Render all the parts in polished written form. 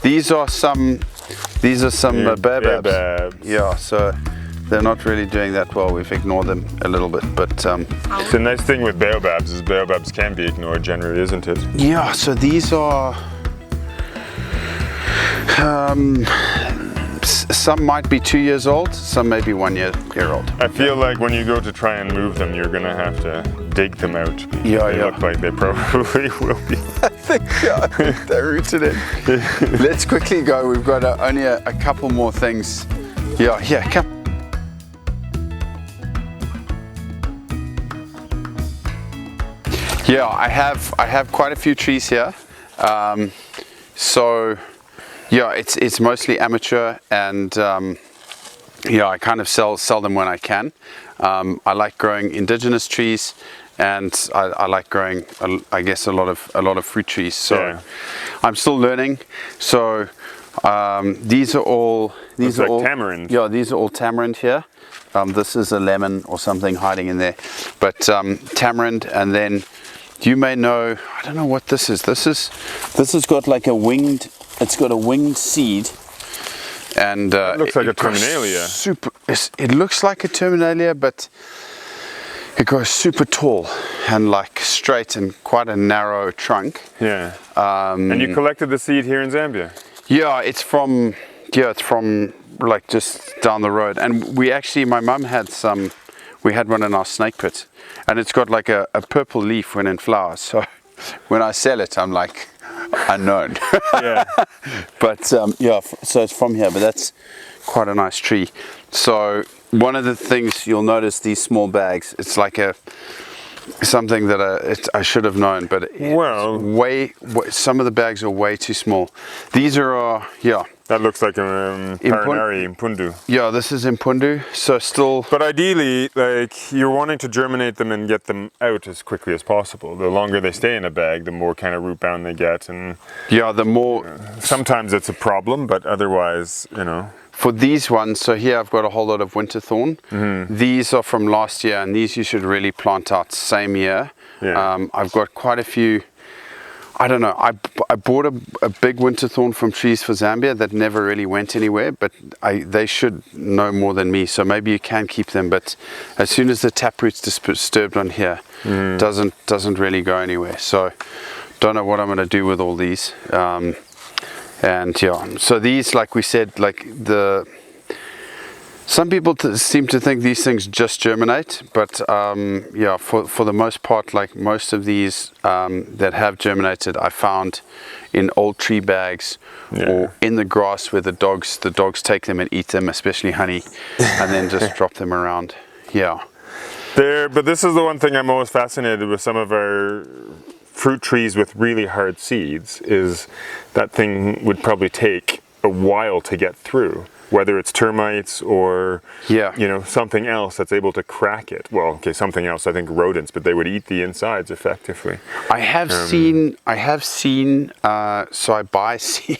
These are some baobabs. Baobabs. Yeah, so they're not really doing that well. We've ignored them a little bit, but the nice thing with baobabs is baobabs can be ignored generally, isn't it? yeah. So these are some might be 2 years old, some may be 1 year old. I feel like when you go to try and move them, you're gonna have to dig them out. Yeah, They look like they probably will be. I think they're rooted in. Let's quickly go. We've got only a couple more things. Yeah, here, come. Yeah, I have quite a few trees here. So yeah, it's mostly amateur, and yeah, I kind of sell them when I can. I like growing indigenous trees, and I like growing, I guess, a lot of fruit trees. So yeah. I'm still learning. So these are all tamarind. Yeah, these are all tamarind here. This is a lemon or something hiding in there, but tamarind. And then you may know, I don't know what this is. This has got like a winged. It's got a winged seed, and it looks like a terminalia. It looks like a terminalia, but it grows super tall and like straight and quite a narrow trunk. Yeah. And you collected the seed here in Zambia? Yeah, it's from like just down the road. And we actually, my mum had some. We had one in our snake pit, and it's got like a purple leaf when in flower. So when I sell it, I'm like, unknown. Yeah. But yeah, so it's from here, but that's quite a nice tree. So one of the things you'll notice, these small bags, it's like something that I should have known, but some of the bags are way too small. These are yeah. That looks like a Paranari Impundu. Yeah, this is Impundu, so still... But ideally, like, you're wanting to germinate them and get them out as quickly as possible. The longer they stay in a bag, the more kind of root bound they get, and... Yeah, the more... sometimes it's a problem, but otherwise, you know... For these ones, so here I've got a whole lot of winter thorn. Mm-hmm. These are from last year, and these you should really plant out same year. Yeah. I've got quite a few... I don't know, I bought a big winter thorn from Trees for Zambia that never really went anywhere, but they should know more than me, so maybe you can keep them, but as soon as the taproot's disturbed on here, doesn't really go anywhere. So don't know what I'm going to do with all these. And yeah, so these, like we said, like some people seem to think these things just germinate, but yeah, for the most part, like most of these that have germinated, I found in old tree bags or in the grass where the dogs take them and eat them, especially honey, and then just drop them around. Yeah. But this is the one thing I'm always fascinated with some of our fruit trees with really hard seeds, is that thing would probably take a while to get through. Whether it's termites or you know, something else that's able to crack it. Well, okay, something else, I think rodents, but they would eat the insides effectively. I have seen. So I buy seed.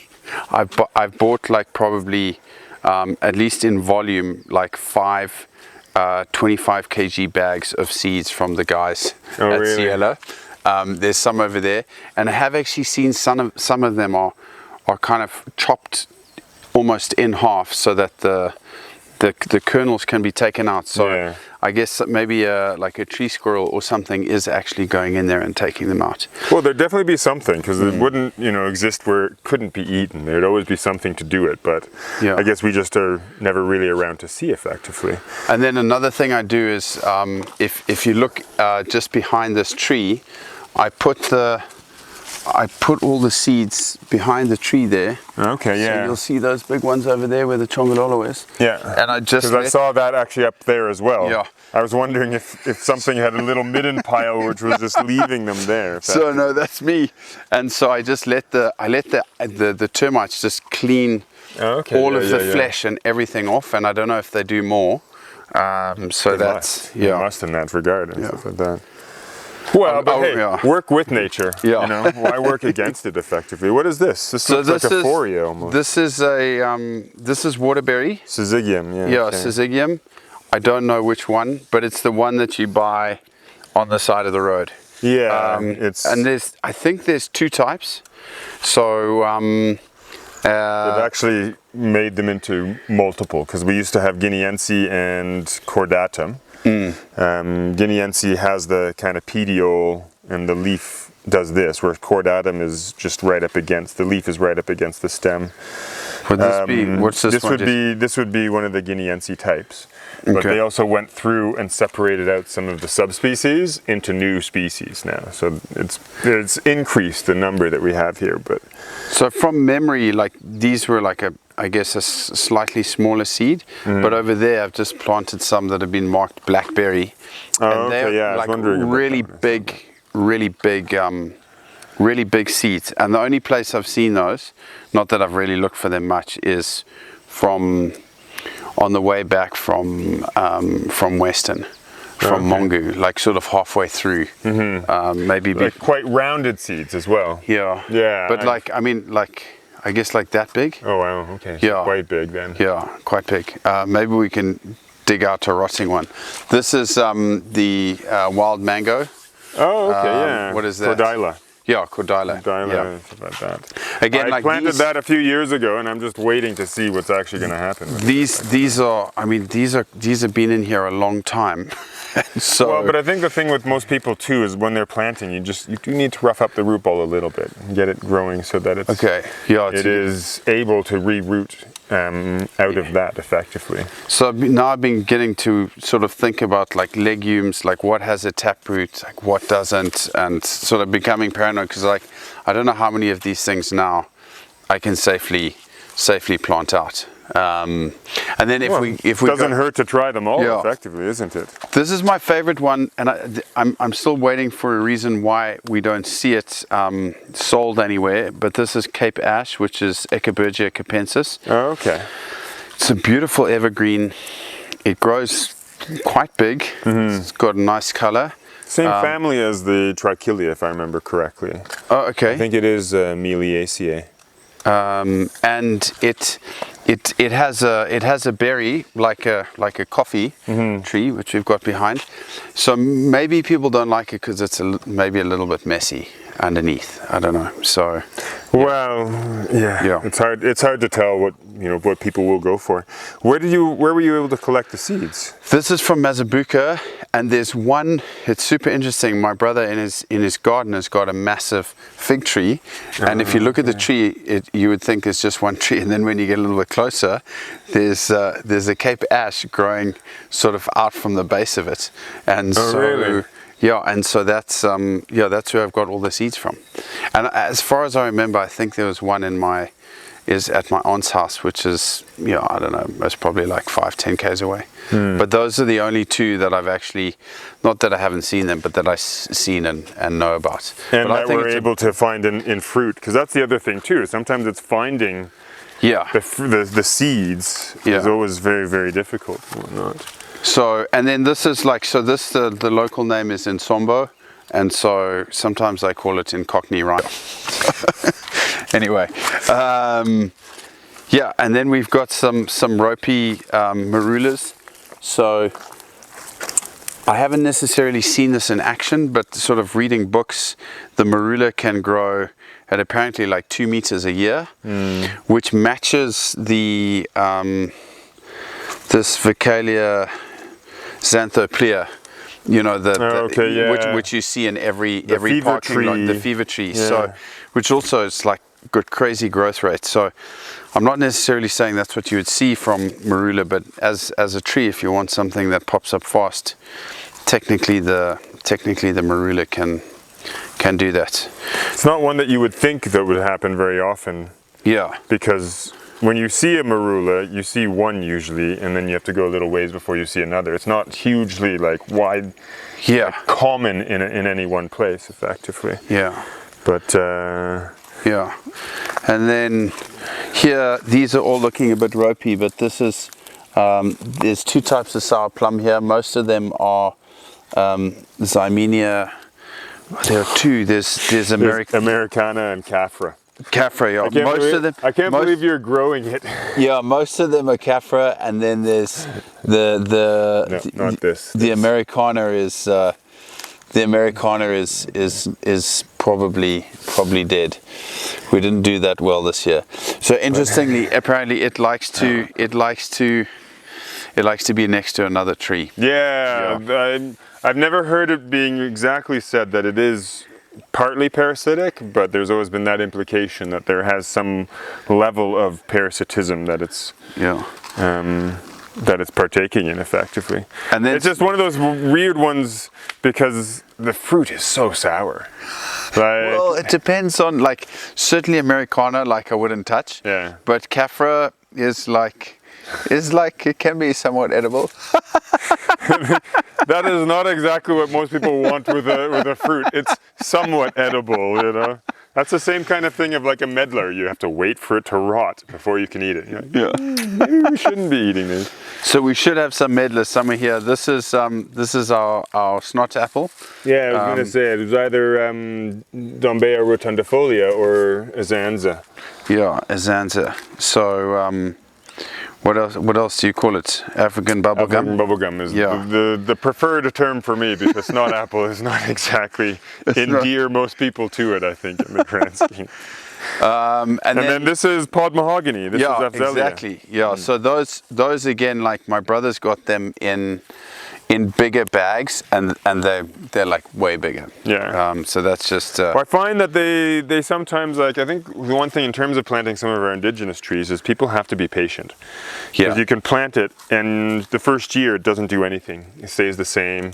I've bought like probably at least in volume like 5 25 kg bags of seeds from the guys at Cielo. There's some over there, and I have actually seen some of them are kind of chopped almost in half, so that the kernels can be taken out. So I guess maybe like a tree squirrel or something is actually going in there and taking them out. Well, there'd definitely be something, because it wouldn't, you know, exist where it couldn't be eaten. There'd always be something to do it, but I guess we just are never really around to see effectively. And then another thing I do is if you look just behind this tree, I put all the seeds behind the tree there. Okay, yeah. So you'll see those big ones over there where the chongololo is. Yeah. And because I saw that actually up there as well. Yeah. I was wondering if something had a little midden pile which was just leaving them there. So no, that's me. And so I just let the termites just clean all of the flesh and everything off, and I don't know if they do more. So they must in that regard and stuff like that. Well, but work with nature. Yeah. You know, why work against it effectively? What is this? This looks like a foria almost. This is waterberry. Syzygium, Syzygium. I don't know which one, but it's the one that you buy on the side of the road. Yeah, and I think there's 2 types. So They've actually made them into multiple, because we used to have Guineense and Cordatum. Guineense has the kind of petiole, and the leaf does this, where Cordatum is just right up against, the leaf is right up against the stem. Would this be, what's this one? This would be one of the Guineense types. But Okay. they also went through and separated out some of the subspecies into new species now. So it's increased the number that we have here. But So from memory, like these were like I guess a slightly smaller seed, but over there I've just planted some that have been marked blackberry. Oh, and okay, they're yeah, I was like wondering about really that. really big seeds. And the only place I've seen those, not that I've really looked for them much, is from on the way back from Western. From Mongu, like sort of halfway through, maybe like quite rounded seeds as well. yeah, Yeah, But I guess like that big. Oh wow, okay. So Yeah. quite big then. Yeah, quite big. Maybe we can dig out a rotting one. This is the wild mango. Oh, okay, yeah. what is that? Cordyla. Yeah, Cordyla. Dialer, about that. Again, I like planted these- that a few years ago, and I'm just waiting to see what's actually going to happen. With it. These have been in here a long time. So Well, but I think the thing with most people too is when they're planting, you do need to rough up the root ball a little bit and get it growing so that it's okay, yeah. it is able to reroot out of that effectively. So now I've been getting to sort of think about like legumes, like what has a taproot, like what doesn't, and sort of becoming paranoid because like I don't know how many of these things now I can safely plant out. And then if we doesn't hurt to try them all Yeah. effectively, isn't it? This is my favorite one, and I'm still waiting for a reason why we don't see it sold anywhere. But this is Cape Ash, which is Echinacea capensis. Oh, okay. It's a beautiful evergreen. It grows quite big. It's got a nice color. Same family as the Trichilia, if I remember correctly. Oh, okay. I think it is Meliaceae. And it has a berry like a coffee tree, which we've got behind. So maybe people don't like it because it's maybe a little bit messy underneath. I don't know. So Well, yeah. It's hard to tell what people will go for. Where were you able to collect the seeds? this is from Mazabuka, and there's one. It's super interesting. My brother in his garden has got a massive fig tree, and if you look at the tree, you would think it's just one tree, and then when you get a little bit closer, there's a Cape Ash growing sort of out from the base of it, and really? Yeah, and so that's where I've got all the seeds from. And as far as I remember, I think there was one at my aunt's house, which is, I don't know, it's probably like 5-10 k's away. But those are the only two that I've actually, not that I haven't seen them, but that I've seen and know about. And but that we're able to find in fruit, because that's the other thing too. Sometimes it's finding the seeds is always very, very difficult and whatnot. So, and then this is like, the local name is Nsombo, and so sometimes I call it in Cockney rhyme. Anyway, and then we've got some ropey marulas. So I haven't necessarily seen this in action, but sort of reading books, the marula can grow at apparently like 2 meters a year, which matches the this Vicalia xanthoplea, which you see in every parking lot, the fever tree. Yeah. So, which also is like got crazy growth rates. So, I'm not necessarily saying that's what you would see from marula, but as a tree, if you want something that pops up fast, technically the marula can do that. It's not one that you would think that would happen very often. Yeah. Because when you see a marula, you see one usually, and then you have to go a little ways before you see another. It's not hugely wide, common in any one place, effectively. Yeah. But yeah, and then here these are all looking a bit ropey, but this is there's two types of sour plum here. Most of them are Zymenia. There are two. There's Americana and Caffra. Caffra, yeah. I can't believe you're growing it. Yeah, most of them are Caffra, and then there's not this. The Americana is probably dead. We didn't do that well this year. So interestingly, apparently it likes to be next to another tree. Yeah, I've never heard it being exactly said that it is partly parasitic, but there's always been that implication that there has some level of parasitism that it's that it's partaking in effectively. And then it's just one of those weird ones because the fruit is so sour. Well, it depends on, like, certainly Americana, like, I wouldn't touch. Yeah. But Caffra is like it can be somewhat edible. That is not exactly what most people want with a fruit. It's somewhat edible, you know. That's the same kind of thing of like a medlar. You have to wait for it to rot before you can eat it. Like, Yeah. Maybe we shouldn't be eating this. So we should have some medlars somewhere here. This is our snot apple. Yeah, I was going to say it was either Dombea rotundifolia or Azanza. Yeah, Azanza. So what else do you call it? African bubblegum? African bubblegum is the preferred term for me because snot apple is not exactly endear most people to it, I think, in the grand scheme. And then this is pod mahogany. This is Afzelia. Exactly. Yeah. So those again, like my brothers got them in bigger bags, and they're like way bigger. Yeah. So that's just. Well, I find that they sometimes, like, I think the one thing in terms of planting some of our indigenous trees is people have to be patient. Yeah. Because you can plant it, and the first year it doesn't do anything. It stays the same.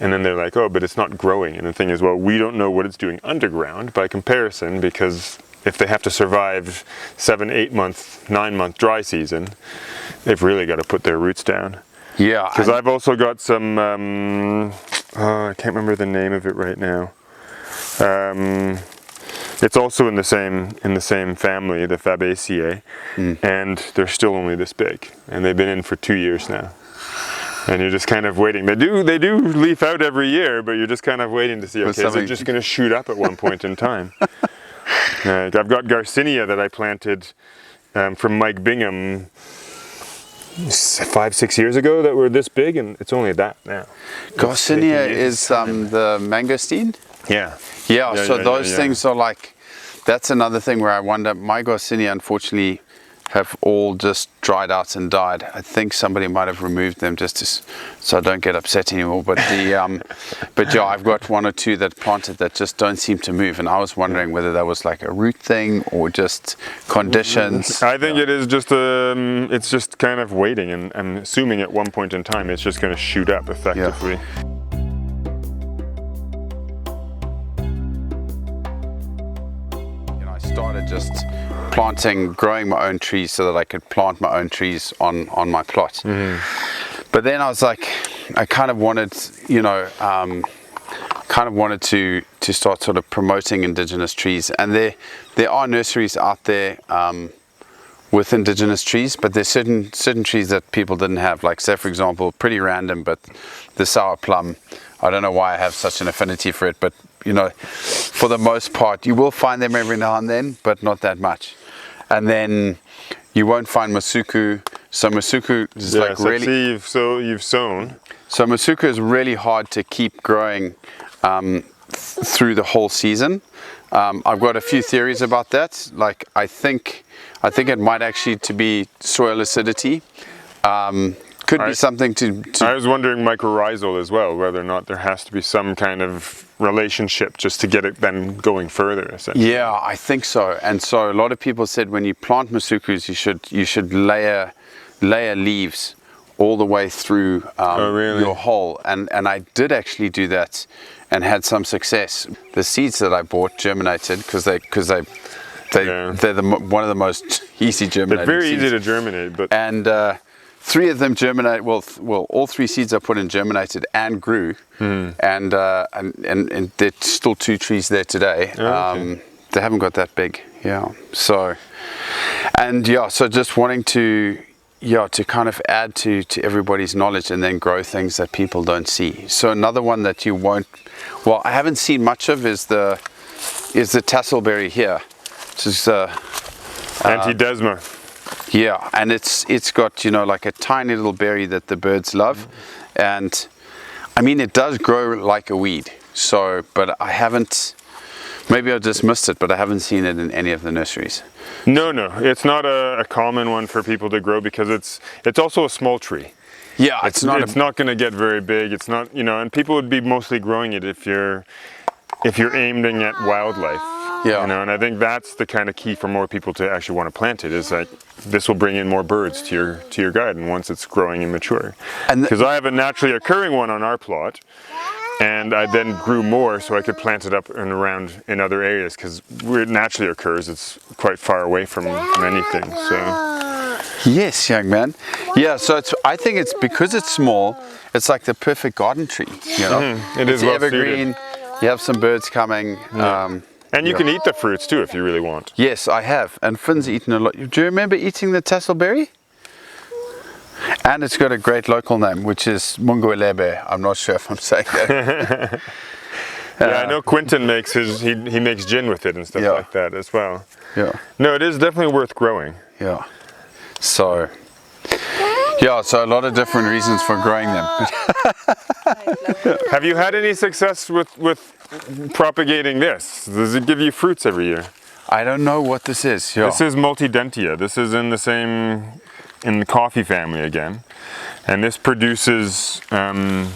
And then they're like, oh, but it's not growing. And the thing is, well, we don't know what it's doing underground by comparison, because if they have to survive 7, 8 month, 9 month dry season, they've really got to put their roots down. Yeah. Because I've also got some, I can't remember the name of it right now. It's also in the same family, the Fabaceae, and they're still only this big, and they've been in for 2 years now. And you're just kind of waiting. They do leaf out every year, but you're just kind of waiting to see, okay, is it just going to shoot up at one point in time? I've got Garcinia that I planted from Mike Bingham 5, 6 years ago that were this big, and it's only that now. Garcinia is the mangosteen? Yeah. Yeah, so those things are like, that's another thing where I wonder, my Garcinia unfortunately have all just dried out and died. I think somebody might have removed them just so I don't get upset anymore. But but yeah, I've got 1 or 2 that planted that just don't seem to move, and I was wondering whether that was like a root thing or just conditions. I think it is just it's just kind of waiting, and I'm assuming at one point in time it's just going to shoot up effectively. Yeah. I started just growing my own trees so that I could plant my own trees on my plot. But then I was like, I kind of wanted, to start sort of promoting indigenous trees, and there are nurseries out there with indigenous trees, but there's certain trees that people didn't have, like, say for example, pretty random, but the sour plum. I don't know why I have such an affinity for it, but for the most part you will find them every now and then, but not that much. And then you won't find masuku. So masuku is like really. You've sown. So masuku is really hard to keep growing through the whole season. I've got a few theories about that. Like I think it might actually to be soil acidity. Could be something to. I was wondering mycorrhizal as well, whether or not there has to be some kind of relationship just to get it then going further, essentially. Yeah, I think so. And so a lot of people said when you plant masukus, you should layer leaves all the way through your hole. And I did actually do that and had some success. The seeds that I bought germinated because they're one of the most easy germinating. They're very seeds. easy to germinate, but 3 of them germinated. Well, all 3 seeds I put in germinated and grew, and there's still 2 trees there today. Okay. They haven't got that big, So just wanting to kind of add to everybody's knowledge and then grow things that people don't see. So another one that you won't, I haven't seen much of is the tasselberry here, which is Antidesma. Yeah, and it's got like a tiny little berry that the birds love, and I mean it does grow like a weed. So, but I haven't Maybe I just missed it, but I haven't seen it in any of the nurseries. No, it's not a common one for people to grow because it's also a small tree. Yeah, It's not going to get very big. It's not, and people would be mostly growing it if you're aiming at wildlife. Yeah. And I think that's the kind of key for more people to actually want to plant it, is like this will bring in more birds to your garden once it's growing and mature. Because I have a naturally occurring one on our plot, and I then grew more so I could plant it up and around in other areas, because where it naturally occurs, it's quite far away from anything. So yes, young man. Yeah, so I think it's because it's small, it's like the perfect garden tree. It is it's well evergreen. suited. You have some birds coming. And you can eat the fruits too if you really want. Yes, I have. And Finn's eaten a lot. Do you remember eating the tasselberry? And it's got a great local name, which is Munguelebe. I'm not sure if I'm saying that. Yeah, I know Quentin makes he makes gin with it and stuff like that as well. Yeah. No, it is definitely worth growing. Yeah. So a lot of different reasons for growing them. Have you had any success with propagating this? Does it give you fruits every year? I don't know what this is. Yeah. This is multidentia. This is in the coffee family again. And this produces, the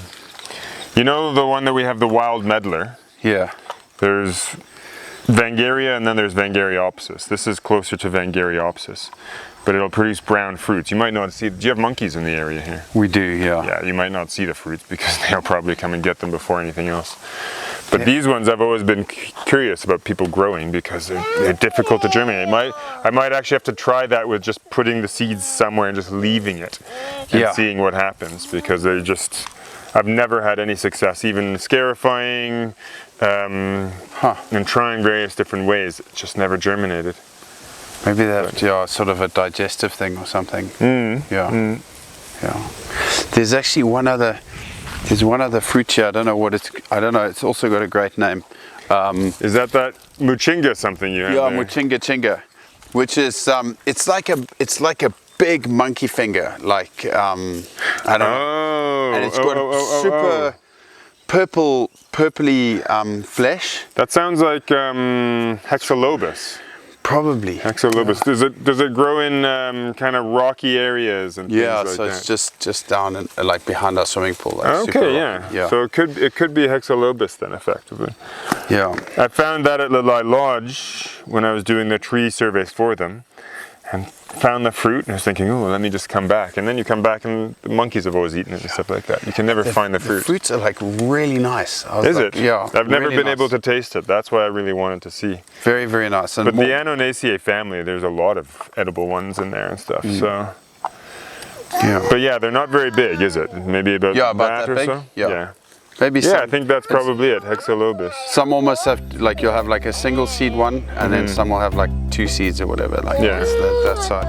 one that we have, the wild medlar. Yeah. There's Vangaria and then there's Vangariopsis. This is closer to Vangariopsis, but it'll produce brown fruits. You might not see, do you have monkeys in the area here? We do, yeah. Yeah, you might not see the fruits because they'll probably come and get them before anything else. But these ones I've always been curious about people growing because they're difficult to germinate. I might actually have to try that with just putting the seeds somewhere and just leaving it and seeing what happens, because I've never had any success, even scarifying and trying various different ways. It just never germinated. Maybe that's sort of a digestive thing or something. Yeah. There's actually one other fruit here. I don't know. It's also got a great name. Is that Muchinga something you have? Yeah, there? Muchinga chinga, which is it's like a big monkey finger, like I don't know. And it's got super purpley flesh. That sounds like Hexalobus. Probably. Hexalobus. Yeah. Does it grow in kind of rocky areas and things like so that? it's just down in, like behind our swimming pool. Like okay, yeah. So it could be Hexalobus then, effectively. Yeah. I found that at Lelai Lodge when I was doing the tree surveys for them, and found the fruit, and I was thinking, oh, let me just come back. And then you come back and the monkeys have always eaten it and stuff like that. You can never find the fruit. The fruits are like really nice. Is it? Yeah. I've never really been nice. able to taste it. That's why I really wanted to see. Very, very nice. And but the Annonaceae family, there's a lot of edible ones in there and stuff. So. Yeah. But yeah, they're not very big, is it? Maybe about that or big. so? Yeah. Maybe I think that's probably it, Hexalobus. Some almost have, you'll have like a single seed one, and then some will have like 2 seeds or whatever, that side.